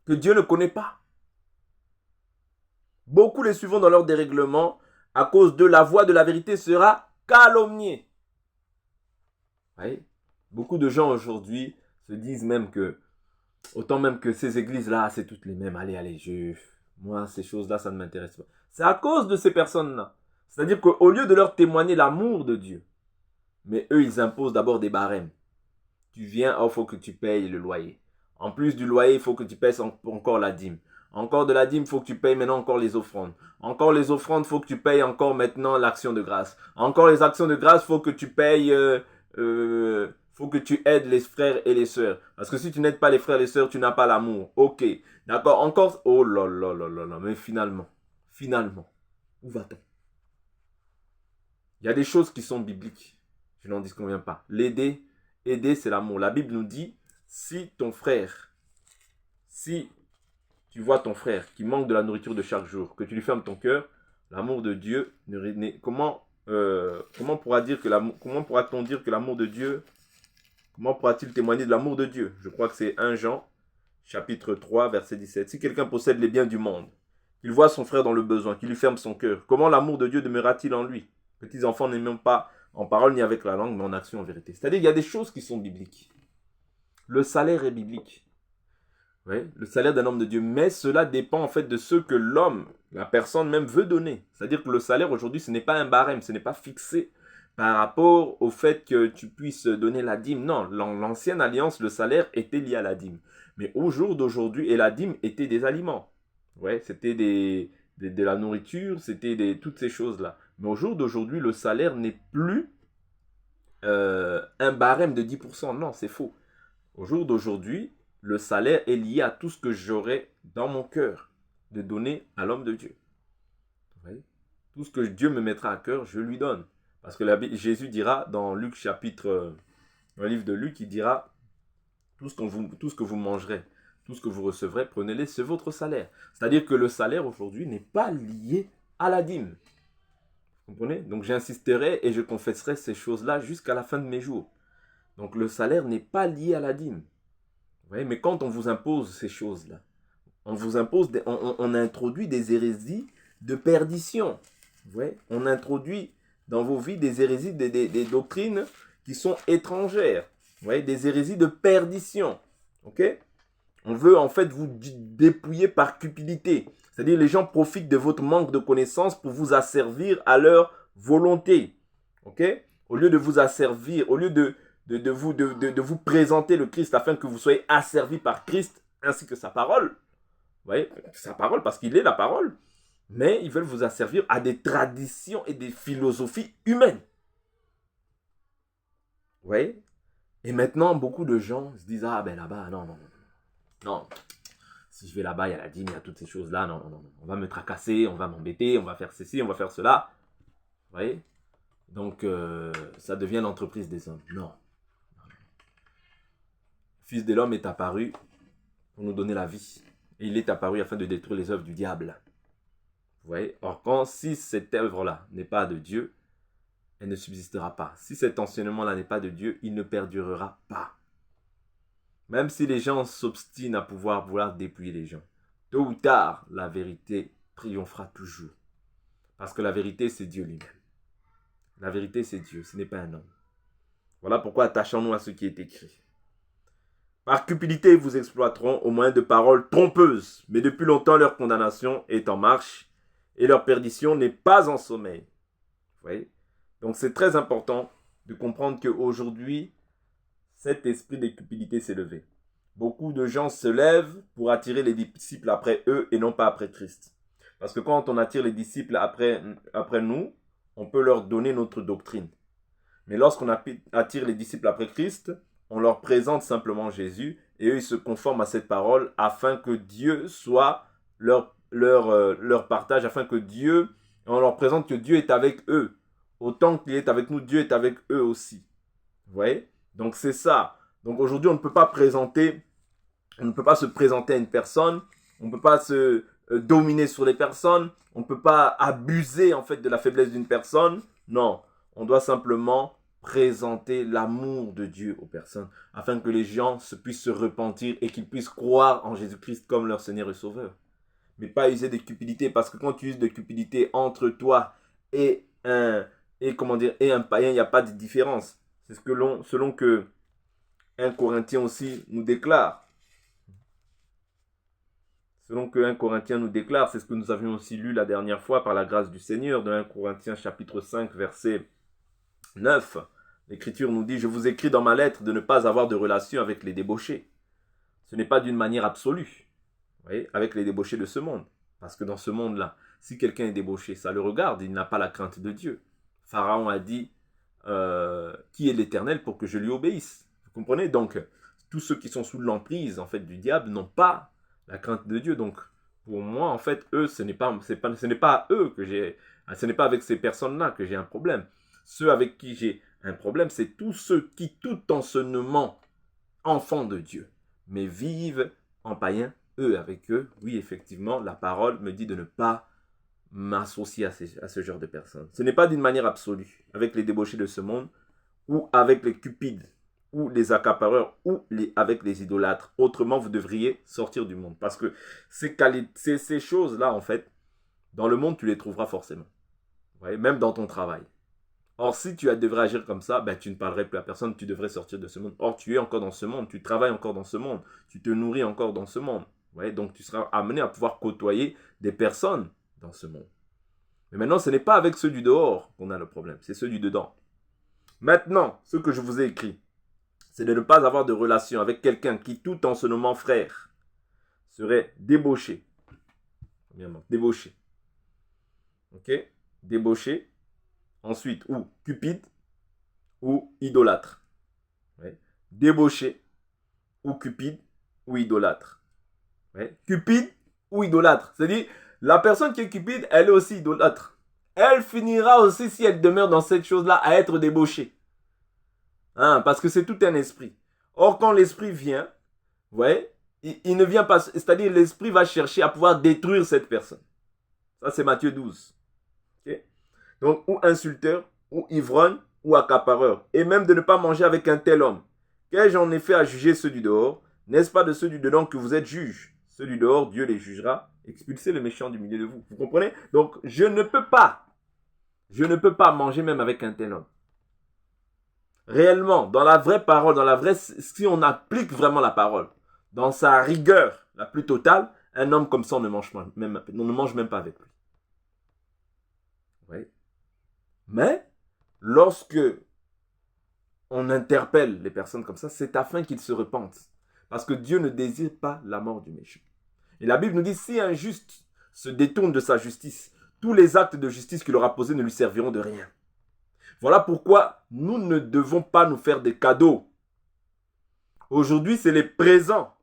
Que Dieu ne connaît pas. Beaucoup les suivront dans leur dérèglement. À cause de la voie de la vérité sera calomniée. Vous voyez? Beaucoup de gens aujourd'hui se disent même que, autant même que ces églises-là, c'est toutes les mêmes. Allez, moi, ces choses-là, ça ne m'intéresse pas. C'est à cause de ces personnes-là. C'est-à-dire qu'au lieu de leur témoigner l'amour de Dieu, mais eux, ils imposent d'abord des barèmes. Tu viens, il faut que tu payes le loyer. En plus du loyer, il faut que tu payes encore la dîme. Encore de la dîme, il faut que tu payes maintenant encore les offrandes. Encore les offrandes, il faut que tu payes encore maintenant l'action de grâce. Encore les actions de grâce, il faut que tu payes... faut que tu aides les frères et les sœurs. Parce que si tu n'aides pas les frères et les sœurs, tu n'as pas l'amour. Ok. D'accord. Encore... Oh là là là là là. Mais finalement, où va-t-on? Il y a des choses qui sont bibliques. Je n'en disconviens pas. Aider, c'est l'amour. La Bible nous dit, si tu vois ton frère qui manque de la nourriture de chaque jour, que tu lui fermes ton cœur, l'amour de Dieu, comment pourra-t-on dire que l'amour de Dieu, comment pourra-t-il témoigner de l'amour de Dieu? Je crois que c'est 1 Jean, chapitre 3, verset 17. Si quelqu'un possède les biens du monde, qu'il voit son frère dans le besoin, qu'il lui ferme son cœur, comment l'amour de Dieu demeurera-t-il en lui? Petits enfants n'aiment pas en parole ni avec la langue, mais en action, en vérité. C'est-à-dire qu'il y a des choses qui sont bibliques. Le salaire est biblique. Ouais, le salaire d'un homme de Dieu. Mais cela dépend en fait de ce que l'homme, la personne même veut donner. C'est-à-dire que le salaire aujourd'hui, ce n'est pas un barème, ce n'est pas fixé par rapport au fait que tu puisses donner la dîme. Non, l'ancienne alliance, le salaire était lié à la dîme. Mais au jour d'aujourd'hui, et la dîme était des aliments. Ouais, c'était de la nourriture, c'était toutes ces choses-là. Mais au jour d'aujourd'hui, le salaire n'est plus un barème de 10%. Non, c'est faux. Au jour d'aujourd'hui, le salaire est lié à tout ce que j'aurai dans mon cœur de donner à l'homme de Dieu. Oui. Tout ce que Dieu me mettra à cœur, je lui donne. Parce que Jésus dira dans Luc chapitre, dans le livre de Luc, il dira, tout ce que vous mangerez, tout ce que vous recevrez, prenez-les, c'est votre salaire. C'est-à-dire que le salaire aujourd'hui n'est pas lié à la dîme. Vous comprenez? Donc j'insisterai et je confesserai ces choses-là jusqu'à la fin de mes jours. Donc le salaire n'est pas lié à la dîme. Oui, mais quand on vous impose ces choses-là, on introduit des hérésies de perdition. Ouais, on introduit dans vos vies des hérésies, des doctrines qui sont étrangères. Ouais, des hérésies de perdition. Ok? On veut en fait vous dépouiller par cupidité. C'est-à-dire les gens profitent de votre manque de connaissances pour vous asservir à leur volonté. Ok? Au lieu de vous asservir, au lieu de vous présenter le Christ afin que vous soyez asservis par Christ ainsi que sa parole. Vous voyez, sa parole parce qu'il est la parole. Mais ils veulent vous asservir à des traditions et des philosophies humaines. Vous voyez? Et maintenant, beaucoup de gens se disent, ah ben là-bas, non. Si je vais là-bas, il y a la dîme, il y a toutes ces choses-là. Non. On va me tracasser, on va m'embêter, on va faire ceci, on va faire cela. Vous voyez? Donc, ça devient l'entreprise des hommes. Non. Le Fils de l'homme est apparu pour nous donner la vie. Et il est apparu afin de détruire les œuvres du diable. Vous voyez? Or, si cette œuvre-là n'est pas de Dieu, elle ne subsistera pas. Si cet enseignement-là n'est pas de Dieu, il ne perdurera pas. Même si les gens s'obstinent à vouloir dépouiller les gens, tôt ou tard, la vérité triomphera toujours. Parce que la vérité, c'est Dieu lui-même. La vérité, c'est Dieu, ce n'est pas un homme. Voilà pourquoi attachons-nous à ce qui est écrit. Par cupidité, ils vous exploiteront au moyen de paroles trompeuses. Mais depuis longtemps, leur condamnation est en marche et leur perdition n'est pas en sommeil. Vous voyez? Donc c'est très important de comprendre qu'aujourd'hui, cet esprit de cupidité s'est levé. Beaucoup de gens se lèvent pour attirer les disciples après eux et non pas après Christ. Parce que quand on attire les disciples après nous, on peut leur donner notre doctrine. Mais lorsqu'on attire les disciples après Christ, on leur présente simplement Jésus et eux ils se conforment à cette parole afin que Dieu soit leur partage, afin que Dieu, on leur présente que Dieu est avec eux. Autant qu'il est avec nous, Dieu est avec eux aussi. Vous voyez? Donc c'est ça. Donc aujourd'hui on ne peut pas se présenter à une personne, on ne peut pas se dominer sur les personnes, on ne peut pas abuser en fait de la faiblesse d'une personne. Non, on doit simplement présenter l'amour de Dieu aux personnes afin que les gens puissent se repentir et qu'ils puissent croire en Jésus-Christ comme leur Seigneur et Sauveur. Mais pas user de cupidité, parce que quand tu uses de cupidité entre toi et un païen, il n'y a pas de différence. C'est selon que 1 Corinthiens aussi nous déclare. Selon que 1 Corinthiens nous déclare, c'est ce que nous avions aussi lu la dernière fois par la grâce du Seigneur, dans 1 Corinthiens chapitre 5, verset 9. L'Écriture nous dit, je vous écris dans ma lettre de ne pas avoir de relation avec les débauchés. Ce n'est pas d'une manière absolue, vous voyez, avec les débauchés de ce monde. Parce que dans ce monde-là, si quelqu'un est débauché, ça le regarde, il n'a pas la crainte de Dieu. Pharaon a dit, qui est l'Éternel pour que je lui obéisse? Vous comprenez? Donc, tous ceux qui sont sous l'emprise en fait du diable n'ont pas la crainte de Dieu. Donc, pour moi, en fait, eux, ce n'est pas à eux que ce n'est pas avec ces personnes-là que j'ai un problème. Ceux avec qui j'ai un problème, c'est tous ceux qui, tout en se nommant enfants de Dieu, mais vivent en païen, eux, avec eux. Oui, effectivement, la parole me dit de ne pas m'associer à ce genre de personnes. Ce n'est pas d'une manière absolue, avec les débauchés de ce monde, ou avec les cupides, ou les accapareurs, ou avec les idolâtres. Autrement, vous devriez sortir du monde. Parce que ces choses-là, en fait, dans le monde, tu les trouveras forcément. Vous voyez, même dans ton travail. Or, si tu devrais agir comme ça, ben, tu ne parlerais plus à personne, tu devrais sortir de ce monde. Or, tu es encore dans ce monde, tu travailles encore dans ce monde, tu te nourris encore dans ce monde. Ouais, donc, tu seras amené à pouvoir côtoyer des personnes dans ce monde. Mais maintenant, ce n'est pas avec ceux du dehors qu'on a le problème, c'est ceux du dedans. Maintenant, ce que je vous ai écrit, c'est de ne pas avoir de relation avec quelqu'un qui, tout en se nommant frère, serait débauché. Débauché. Ok? Débauché. Ensuite, ou cupide, ou idolâtre. Ouais. Débauché, ou cupide, ou idolâtre. Ouais. Cupide ou idolâtre. C'est-à-dire, la personne qui est cupide, elle est aussi idolâtre. Elle finira aussi, si elle demeure dans cette chose-là, à être débauchée. Hein, parce que c'est tout un esprit. Or, quand l'esprit vient, ouais, il ne vient pas, c'est-à-dire l'esprit va chercher à pouvoir détruire cette personne. Ça, c'est Matthieu 12. Okay? Donc, ou insulteur, ou ivrogne, ou accapareur. Et même de ne pas manger avec un tel homme. Qu'ai-je en effet à juger ceux du dehors? N'est-ce pas de ceux du dedans que vous êtes juges? Ceux du dehors, Dieu les jugera. Expulsez le méchant du milieu de vous. Vous comprenez? Donc, je ne peux pas manger même avec un tel homme. Réellement, dans la vraie parole, si on applique vraiment la parole, dans sa rigueur la plus totale, un homme comme ça, on ne mange même pas avec lui. Oui. Mais, lorsque on interpelle les personnes comme ça, c'est afin qu'ils se repentent. Parce que Dieu ne désire pas la mort du méchant. Et la Bible nous dit, si un juste se détourne de sa justice, tous les actes de justice qu'il aura posés ne lui serviront de rien. Voilà pourquoi nous ne devons pas nous faire des cadeaux. Aujourd'hui, c'est les présents,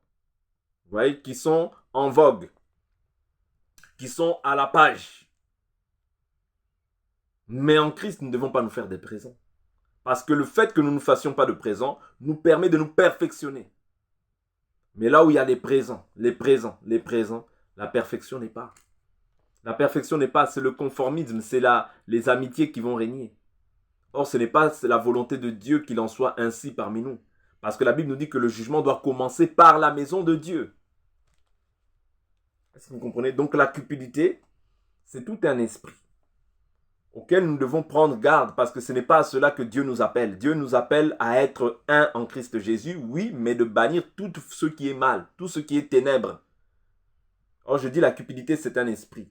vous voyez, qui sont en vogue, qui sont à la page. Mais en Christ, nous ne devons pas nous faire des présents. Parce que le fait que nous ne fassions pas de présents nous permet de nous perfectionner. Mais là où il y a les présents, la perfection n'est pas. La perfection n'est pas, c'est le conformisme, c'est les amitiés qui vont régner. Or, ce n'est pas la volonté de Dieu qu'il en soit ainsi parmi nous. Parce que la Bible nous dit que le jugement doit commencer par la maison de Dieu. Est-ce que vous comprenez? Donc la cupidité, c'est tout un esprit auquel nous devons prendre garde parce que ce n'est pas à cela que Dieu nous appelle. Dieu nous appelle à être un en Christ Jésus, oui, mais de bannir tout ce qui est mal, tout ce qui est ténèbres. Or, je dis la cupidité, c'est un esprit.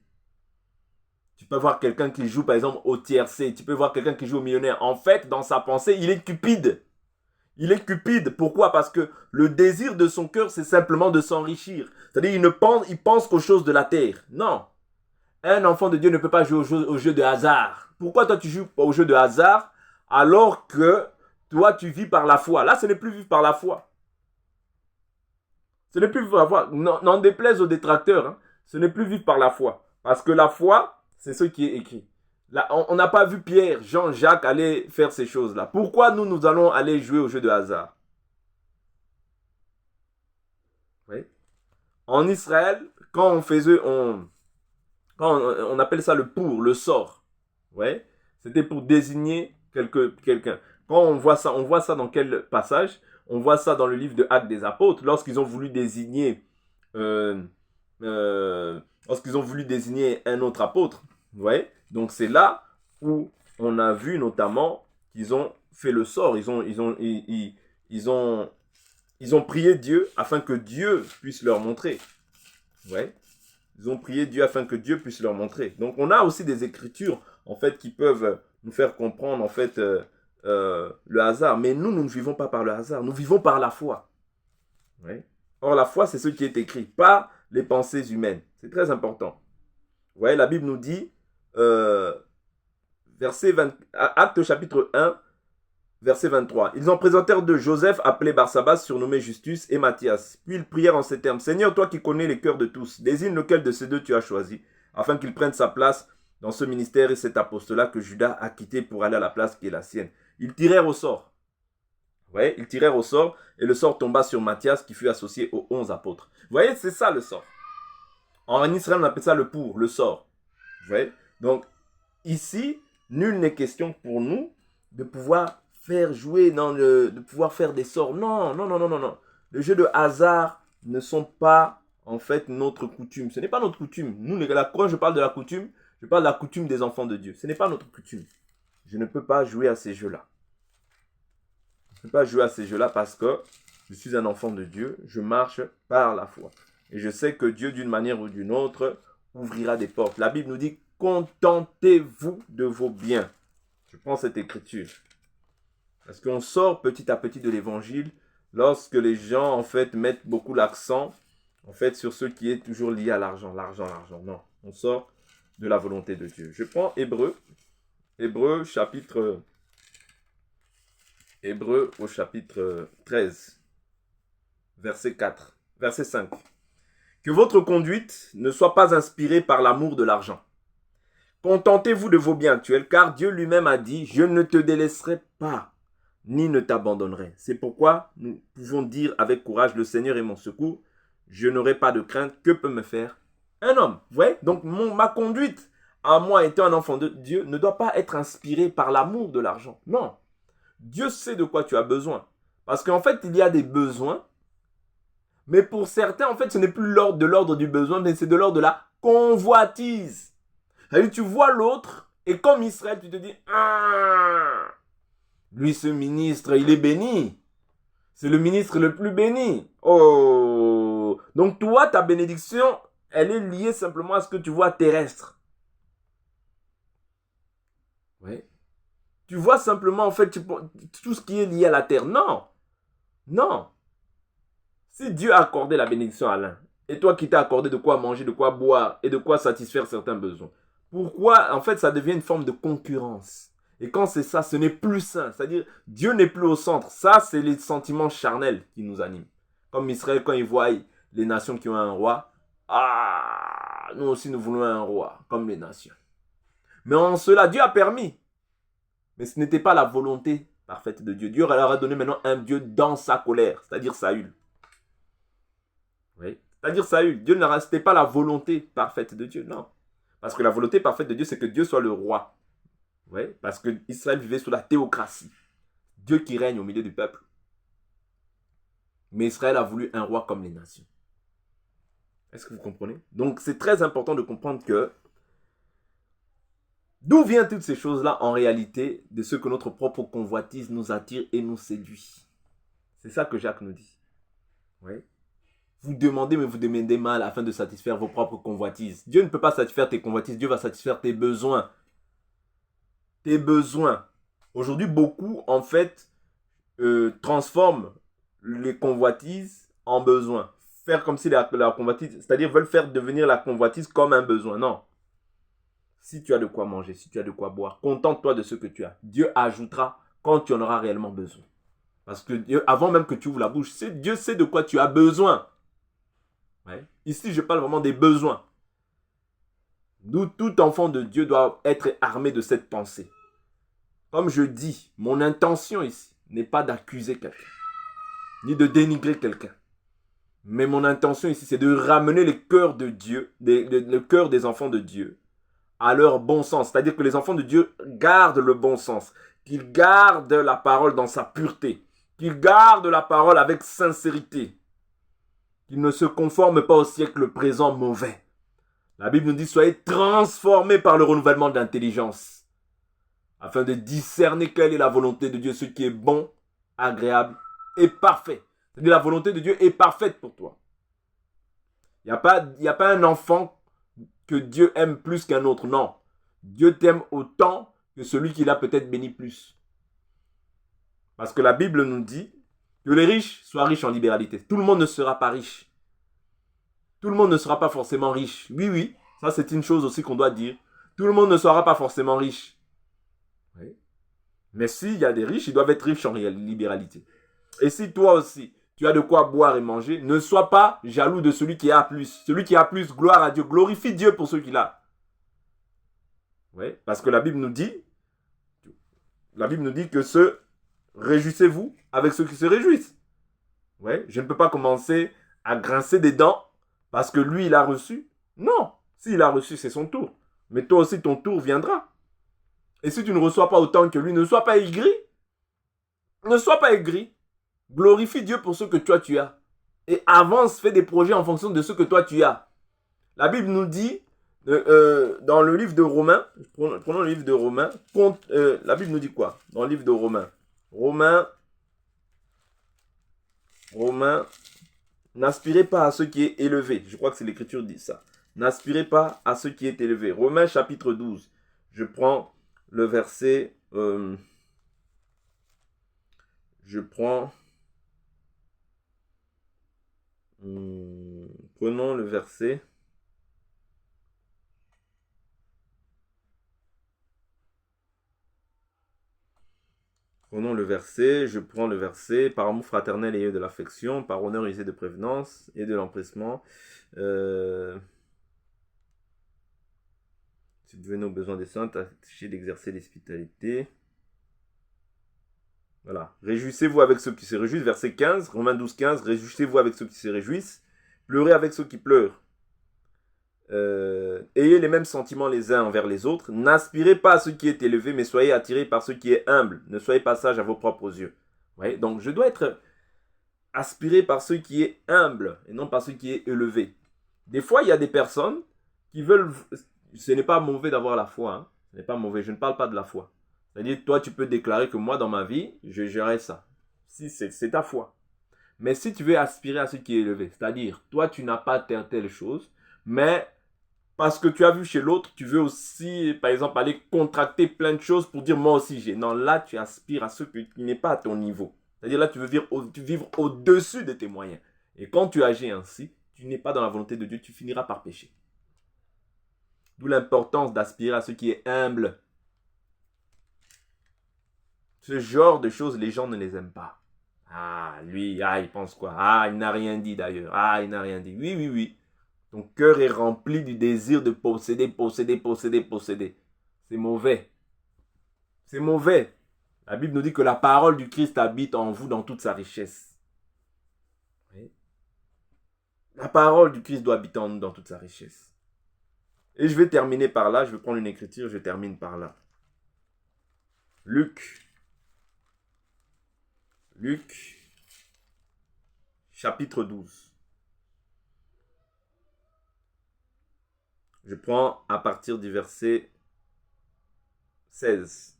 Tu peux voir quelqu'un qui joue par exemple au tiercé, tu peux voir quelqu'un qui joue au millionnaire. En fait, dans sa pensée, il est cupide. Il est cupide. Pourquoi? Parce que le désir de son cœur, c'est simplement de s'enrichir. C'est-à-dire, il pense qu'aux choses de la terre. Non. Un enfant de Dieu ne peut pas jouer au jeu de hasard. Pourquoi toi tu joues au jeu de hasard alors que toi tu vis par la foi? Là, ce n'est plus vivre par la foi. Ce n'est plus vivre par la foi. N'en déplaise aux détracteurs. Hein. Ce n'est plus vivre par la foi. Parce que la foi, c'est ce qui est écrit. Là, on n'a pas vu Pierre, Jean, Jacques aller faire ces choses-là. Pourquoi nous allons aller jouer au jeu de hasard? Oui. En Israël, quand on appelle ça le pour, le sort. Ouais. C'était pour désigner quelqu'un. Quand on voit ça dans quel passage? On voit ça dans le livre de Actes des Apôtres, lorsqu'ils ont voulu désigner un autre apôtre. Ouais. Donc c'est là où on a vu notamment qu'ils ont fait le sort. Ils ont prié Dieu afin que Dieu puisse leur montrer. Ouais. Ils ont prié Dieu afin que Dieu puisse leur montrer. Donc on a aussi des écritures en fait qui peuvent nous faire comprendre en fait le hasard. Mais nous ne vivons pas par le hasard. Nous vivons par la foi. Ouais. Or la foi c'est ce qui est écrit, pas les pensées humaines. C'est très important. Ouais, la Bible nous dit Actes chapitre 1 verset 23. Ils en présentèrent deux, Joseph appelé Barsabas, surnommé Justus, et Matthias. Puis ils prièrent en ces termes: Seigneur, toi qui connais les cœurs de tous, désigne lequel de ces deux tu as choisi, afin qu'il prenne sa place dans ce ministère et cet apostolat que Judas a quitté pour aller à la place qui est la sienne. Ils tirèrent au sort. Ouais, ils tirèrent au sort, et le sort tomba sur Matthias, qui fut associé aux 11 apôtres. Vous voyez, c'est ça le sort. En Israël, on appelle ça le pour, le sort. Vous voyez? Donc, ici, nul n'est question pour nous de pouvoir faire jouer, de pouvoir faire des sorts. Non. Les jeux de hasard ne sont pas, en fait, notre coutume. Ce n'est pas notre coutume. Nous, quand je parle de la coutume, je parle de la coutume des enfants de Dieu. Ce n'est pas notre coutume. je ne peux pas jouer à ces jeux-là. Je ne peux pas jouer à ces jeux-là parce que je suis un enfant de Dieu, je marche par la foi. Et je sais que Dieu, d'une manière ou d'une autre, ouvrira des portes. La Bible nous dit, contentez-vous de vos biens. Je prends cette écriture. Parce qu'on sort petit à petit de l'évangile lorsque les gens, en fait, mettent beaucoup l'accent, en fait, sur ce qui est toujours lié à l'argent. L'argent. Non, on sort de la volonté de Dieu. Je prends Hébreu au chapitre 13, verset 5. Que votre conduite ne soit pas inspirée par l'amour de l'argent. Contentez-vous de vos biens actuels, car Dieu lui-même a dit, je ne te délaisserai pas, ni ne t'abandonnerai. C'est pourquoi nous pouvons dire avec courage, le Seigneur est mon secours, je n'aurai pas de crainte, que peut me faire un homme? Vous voyez? Donc ma conduite, à moi étant un enfant de Dieu, ne doit pas être inspirée par l'amour de l'argent. Non. Dieu sait de quoi tu as besoin. Parce qu'en fait, il y a des besoins, mais pour certains, en fait, ce n'est plus de l'ordre du besoin, mais c'est de l'ordre de la convoitise. C'est-à-dire, tu vois l'autre, et comme Israël, tu te dis, ah, lui, ce ministre, il est béni. C'est le ministre le plus béni. Oh, donc toi, ta bénédiction, elle est liée simplement à ce que tu vois terrestre. Oui. Tu vois simplement, en fait, tout ce qui est lié à la terre. Non. Non. Si Dieu a accordé la bénédiction à l'un, et toi qui t'as accordé de quoi manger, de quoi boire, et de quoi satisfaire certains besoins, pourquoi, en fait, ça devient une forme de concurrence? Et quand c'est ça, ce n'est plus sain. C'est-à-dire, Dieu n'est plus au centre. Ça, c'est les sentiments charnels qui nous animent. Comme Israël, quand il voit les nations qui ont un roi, ah, nous aussi, nous voulons un roi, comme les nations. Mais en cela, Dieu a permis. Mais ce n'était pas la volonté parfaite de Dieu. Dieu leur a donné maintenant un Dieu dans sa colère, c'est-à-dire Saül. Oui. C'est-à-dire Saül. Dieu ne restait pas la volonté parfaite de Dieu, non. Parce que la volonté parfaite de Dieu, c'est que Dieu soit le roi. Oui. Parce que Israël vivait sous la théocratie. Dieu qui règne au milieu du peuple. Mais Israël a voulu un roi comme les nations. Est-ce que vous comprenez? Donc c'est très important de comprendre que d'où viennent toutes ces choses-là en réalité? De ce que notre propre convoitise nous attire et nous séduit. C'est ça que Jacques nous dit. Oui. Vous demandez, mais vous demandez mal afin de satisfaire vos propres convoitises. Dieu ne peut pas satisfaire tes convoitises, Dieu va satisfaire tes besoins. Tes besoins. Aujourd'hui, beaucoup, en fait, transforment les convoitises en besoins. Faire comme si la convoitise, c'est-à-dire veulent faire devenir la convoitise comme un besoin. Non. Si tu as de quoi manger, si tu as de quoi boire, contente-toi de ce que tu as. Dieu ajoutera quand tu en auras réellement besoin. Parce que Dieu, avant même que tu ouvres la bouche, Dieu sait de quoi tu as besoin. Ouais. Ici, je parle vraiment des besoins. D'où tout enfant de Dieu doit être armé de cette pensée. Comme je dis, mon intention ici n'est pas d'accuser quelqu'un, ni de dénigrer quelqu'un. Mais mon intention ici, c'est de ramener le cœur de Dieu, le cœur des enfants de Dieu, à leur bon sens. C'est-à-dire que les enfants de Dieu gardent le bon sens, qu'ils gardent la parole dans sa pureté, qu'ils gardent la parole avec sincérité, qu'ils ne se conforment pas au siècle présent mauvais. La Bible nous dit, soyez transformés par le renouvellement de l'intelligence, afin de discerner quelle est la volonté de Dieu, ce qui est bon, agréable et parfait. C'est-à-dire la volonté de Dieu est parfaite pour toi. Il n'y a pas un enfant que Dieu aime plus qu'un autre. Non. Dieu t'aime autant que celui qui l'a peut-être béni plus. Parce que la Bible nous dit que les riches soient riches en libéralité. Tout le monde ne sera pas riche. Tout le monde ne sera pas forcément riche. Oui, ça c'est une chose aussi qu'on doit dire. Tout le monde ne sera pas forcément riche. Oui. Mais s'il y a des riches, ils doivent être riches en libéralité. Et si toi aussi, tu as de quoi boire et manger, ne sois pas jaloux de celui qui a plus. Celui qui a plus, gloire à Dieu. Glorifie Dieu pour ceux qu'il a. Oui, parce que la Bible nous dit que réjouissez-vous avec ceux qui se réjouissent. Oui, je ne peux pas commencer à grincer des dents parce que lui, il a reçu. Non, s'il a reçu, c'est son tour. Mais toi aussi, ton tour viendra. Et si tu ne reçois pas autant que lui, ne sois pas aigri. Ne sois pas aigri. Glorifie Dieu pour ce que toi tu as. Et avance, fais des projets en fonction de ce que toi tu as. La Bible nous dit, Dans le livre de Romains, prenons le livre de Romains, la Bible nous dit quoi? Dans le livre de Romains, Romains, n'aspirez pas à ce qui est élevé. Je crois que c'est l'écriture qui dit ça. N'aspirez pas à ce qui est élevé. Romains chapitre 12. Je prends le verset... prenons le verset... je prends le verset, par amour fraternel ayez de l'affection, par honneur usé de prévenance et de l'empressement. Si devenez aux besoins des saints, tâchez d'exercer l'hospitalité. Voilà. Réjouissez-vous avec ceux qui se réjouissent. Verset 15, Romains 12, 15. Réjouissez-vous avec ceux qui se réjouissent. Pleurez avec ceux qui pleurent. Ayez les mêmes sentiments les uns envers les autres. N'aspirez pas à ce qui est élevé, mais soyez attirés par ce qui est humble. Ne soyez pas sages à vos propres yeux. Ouais, donc je dois être aspiré par ce qui est humble et non par ce qui est élevé. Des fois, il y a des personnes qui veulent... Ce n'est pas mauvais d'avoir la foi. Hein. Ce n'est pas mauvais. Je ne parle pas de la foi. C'est-à-dire, toi, tu peux déclarer que moi, dans ma vie, je gérerai ça. Si c'est ta foi. Mais si tu veux aspirer à ce qui est élevé, c'est-à-dire, toi, tu n'as pas telle chose, mais parce que tu as vu chez l'autre, tu veux aussi, par exemple, aller contracter plein de choses pour dire, moi aussi, j'ai. Non, là, tu aspires à ce qui n'est pas à ton niveau. C'est-à-dire, là, tu veux vivre au-dessus de tes moyens. Et quand tu agis ainsi, tu n'es pas dans la volonté de Dieu, tu finiras par pécher. D'où l'importance d'aspirer à ce qui est humble. Ce genre de choses, les gens ne les aiment pas. Ah, lui, il pense quoi? Ah, il n'a rien dit d'ailleurs. Ah, il n'a rien dit. Oui, oui, oui. Ton cœur est rempli du désir de posséder. C'est mauvais. C'est mauvais. La Bible nous dit que la parole du Christ habite en vous dans toute sa richesse. Oui. La parole du Christ doit habiter en nous dans toute sa richesse. Et je vais terminer par là. Je vais prendre une écriture. Je termine par là. Luc, chapitre 12. Je prends à partir du verset 16.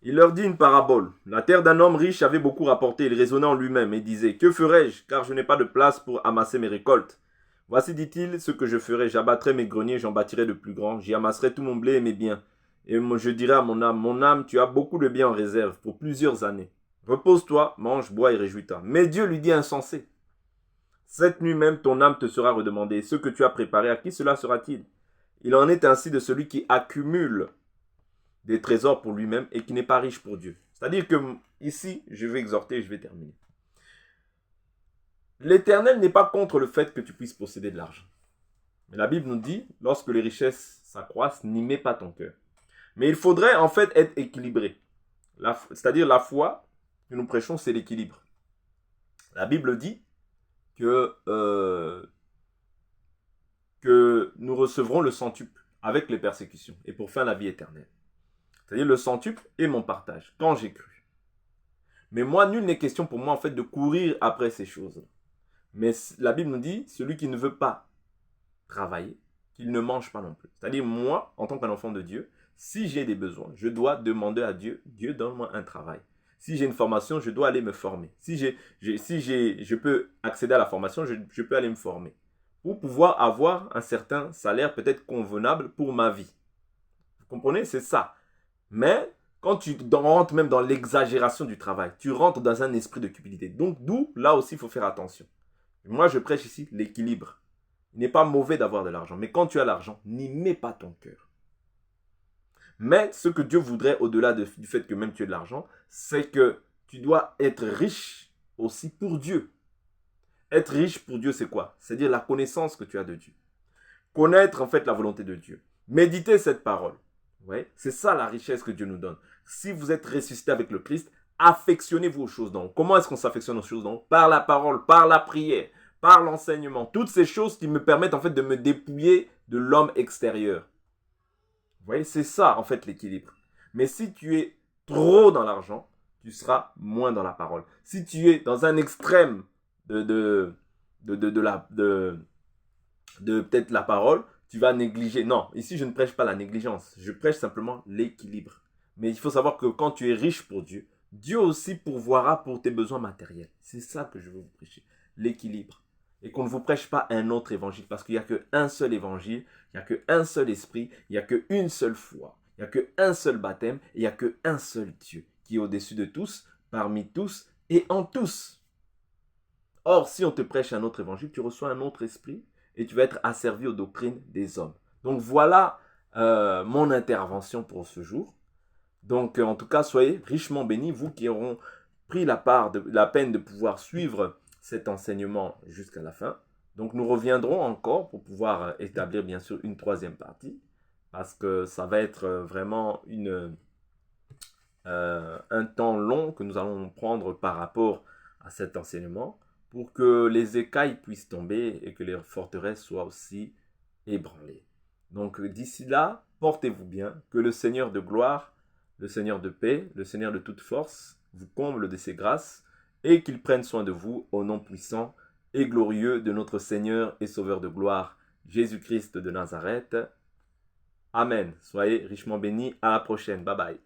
Il leur dit une parabole. La terre d'un homme riche avait beaucoup rapporté. Il raisonnait en lui-même et disait, que ferai-je, car je n'ai pas de place pour amasser mes récoltes. Voici, dit-il, ce que je ferai. J'abattrai mes greniers, j'en bâtirai de plus grands. J'y amasserai tout mon blé et mes biens. Et je dirai à mon âme, tu as beaucoup de biens en réserve pour plusieurs années. Repose-toi, mange, bois et réjouis-toi. Mais Dieu lui dit insensé. Cette nuit même, ton âme te sera redemandée. Ce que tu as préparé, à qui cela sera-t-il? Il en est ainsi de celui qui accumule des trésors pour lui-même et qui n'est pas riche pour Dieu. C'est-à-dire que ici, je vais exhorter et je vais terminer. L'Éternel n'est pas contre le fait que tu puisses posséder de l'argent. Mais la Bible nous dit, lorsque les richesses s'accroissent, n'y mets pas ton cœur. Mais il faudrait en fait être équilibré. C'est-à-dire la foi que nous prêchons, c'est l'équilibre. La Bible dit que nous recevrons le centuple avec les persécutions et pour faire la vie éternelle. C'est-à-dire le centuple et mon partage, quand j'ai cru. Mais moi, nul n'est question pour moi en fait de courir après ces choses. Mais la Bible nous dit, celui qui ne veut pas travailler, qu'il ne mange pas non plus. C'est-à-dire moi, en tant qu'un enfant de Dieu, si j'ai des besoins, je dois demander à Dieu, Dieu donne-moi un travail. Si j'ai une formation, je dois aller me former. Si je peux accéder à la formation, je peux aller me former. Pour pouvoir avoir un certain salaire peut-être convenable pour ma vie. Vous comprenez? C'est ça. Mais quand tu rentres même dans l'exagération du travail, tu rentres dans un esprit de cupidité. Donc d'où, là aussi, il faut faire attention. Moi, je prêche ici l'équilibre. Il n'est pas mauvais d'avoir de l'argent. Mais quand tu as l'argent, n'y mets pas ton cœur. Mais ce que Dieu voudrait, au-delà du fait que même tu aies de l'argent, c'est que tu dois être riche aussi pour Dieu. Être riche pour Dieu, c'est quoi? C'est-à-dire la connaissance que tu as de Dieu. Connaître en fait la volonté de Dieu. Méditer cette parole. Ouais, c'est ça la richesse que Dieu nous donne. Si vous êtes ressuscité avec le Christ, affectionnez-vous aux choses d'en haut. Comment est-ce qu'on s'affectionne aux choses d'en haut? Par la parole, par la prière, par l'enseignement. Toutes ces choses qui me permettent en fait de me dépouiller de l'homme extérieur. Vous voyez, c'est ça en fait l'équilibre. Mais si tu es trop dans l'argent, tu seras moins dans la parole. Si tu es dans un extrême de peut-être la parole, tu vas négliger. Non, ici je ne prêche pas la négligence, je prêche simplement l'équilibre. Mais il faut savoir que quand tu es riche pour Dieu, Dieu aussi pourvoira pour tes besoins matériels. C'est ça que je veux vous prêcher, l'équilibre. Et qu'on ne vous prêche pas un autre évangile, parce qu'il n'y a qu'un seul évangile, il n'y a qu'un seul esprit, il n'y a qu'une seule foi, il n'y a qu'un seul baptême, et il n'y a qu'un seul Dieu, qui est au-dessus de tous, parmi tous et en tous. Or, si on te prêche un autre évangile, tu reçois un autre esprit, et tu vas être asservi aux doctrines des hommes. Donc voilà mon intervention pour ce jour. Donc en tout cas, soyez richement bénis, vous qui auront pris la peine de pouvoir suivre cet enseignement jusqu'à la fin. Donc nous reviendrons encore pour pouvoir établir bien sûr une troisième partie, parce que ça va être vraiment un temps long que nous allons prendre par rapport à cet enseignement, pour que les écailles puissent tomber et que les forteresses soient aussi ébranlées. Donc d'ici là, portez-vous bien, que le Seigneur de gloire, le Seigneur de paix, le Seigneur de toute force, vous comble de ses grâces et qu'il prenne soin de vous au nom puissant et glorieux de notre Seigneur et Sauveur de gloire, Jésus-Christ de Nazareth. Amen. Soyez richement bénis. À la prochaine. Bye bye.